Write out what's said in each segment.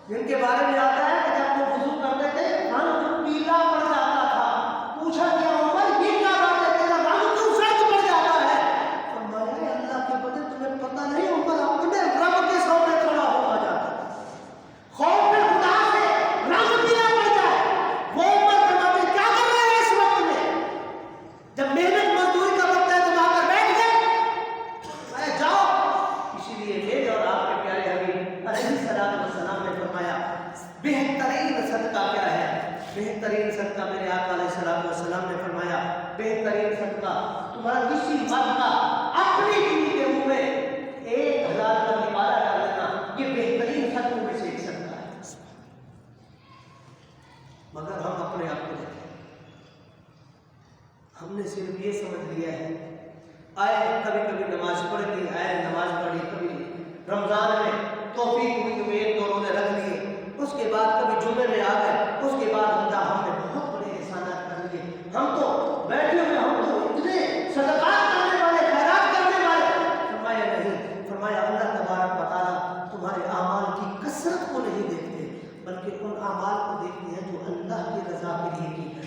جن کے بارے میں آتا ہے کہ جب وہ وضو کرتے تھے رنگ پیلا پڑ جاتا تھا. پوچھا کہ عمر یہ کیا بات ہے تیرا رنگ کیوں سرخ پڑ جاتا ہے؟ فرمایا اے اللہ کے بندے تمہیں پتہ نہیں عمر اپنے رب کے سامنے کھڑا ہوا جاتا ہے. خوف میں خدا سے رنگ پیلا پڑ جائے. وہ عمر فرماتے کیا کر رہے ہیں اس وقت میں؟ جب محنت مزدوری کا وقت ہے تم آ کر بیٹھ گئے. جاؤ. اسی لیے میرے اور آپ کے پیارے حبیب علیہ السلام نے فرمایا بہترین صدقہ کیا ہے؟ بہترین صدقہ میرے آقا علیہ السلام نے فرمایا بہترین صدقہ تمہارا کسی مرد کا اپنی بیوی کے منہ میں 1000 کا نوالہ ڈال دینا. یہ بہترین صدقوں میں سے ایک صدقہ ہے. مگر ہم اپنے آپ کو دیکھیں, ہم نے صرف یہ سمجھ لیا ہے آئے کبھی کبھی نماز پڑھ لی, آئے نماز پڑھی, کبھی رمضان میں توفیق ہوئی تو ایک دو روزے رکھ لیے, اس کے بعد کبھی جمعے میں آ گئے, اس کے بعد ہم نے بہت بڑے احسانات کر لیے. ہم تو بیٹھے ہوئے, ہم تو اتنے صدقات کرنے والے, خیرات کرنے والے. فرمایا نہیں, فرمایا اللہ تبارک و تعالیٰ تمہارے اعمال کی کثرت کو نہیں دیکھتے بلکہ ان اعمال کو دیکھتے ہیں جو اللہ کی رضا کے لیے کی ہے.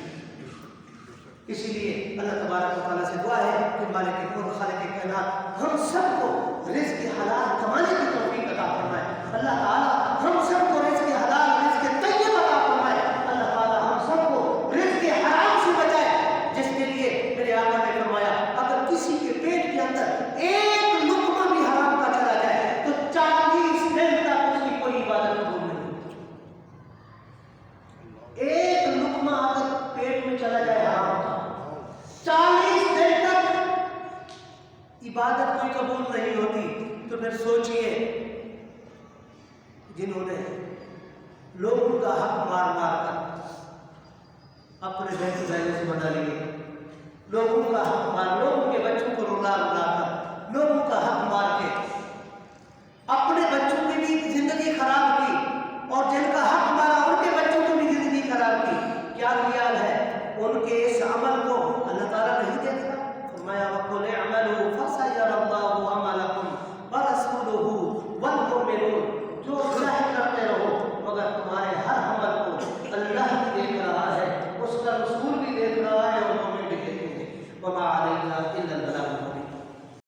اسی لیے اللہ تبارک و تعالیٰ سے دعا ہے کہ مالک کون خالق کائنات ہم سب کو رزق حلال کمانے کی توفیق عطا فرمائے. اللہ تعالیٰ ہم سب کو رزق حلال, رزق طیب عطا فرمائے. اللہ تعالیٰ ہم سب کو رزق حرام سے بچائے, جس کے لیے میرے آقا نے فرمایا اگر کسی کے پیٹ کے اندر ایک لقمہ بھی حرام کا چلا جائے تو 40 دن تک اس کی کوئی عبادت قبول نہیں ہوتی. ایک لقمہ اگر پیٹ میں چلا جائے حرام کا 40 دن تک عبادت کوئی قبول نہیں ہوتی. تو پھر سوچئے جنہوں نے لوگوں کا حق مار مار کر اپنے بینک بیلنس بنا لیے, لوگوں کا حق مار, لوگوں کے بچوں کو رلا رلا کر, لوگوں کا حق مار کے اپنے بچوں کی بھی زندگی خراب کی اور جن کا حق مارا ان کے بچوں کی بھی زندگی خراب کی. کیا خیال ہے ان کے اس عمل کو اللہ تعالیٰ نہیں دیکھتا؟ فرمایا وَقُلْ اعْمَلُوا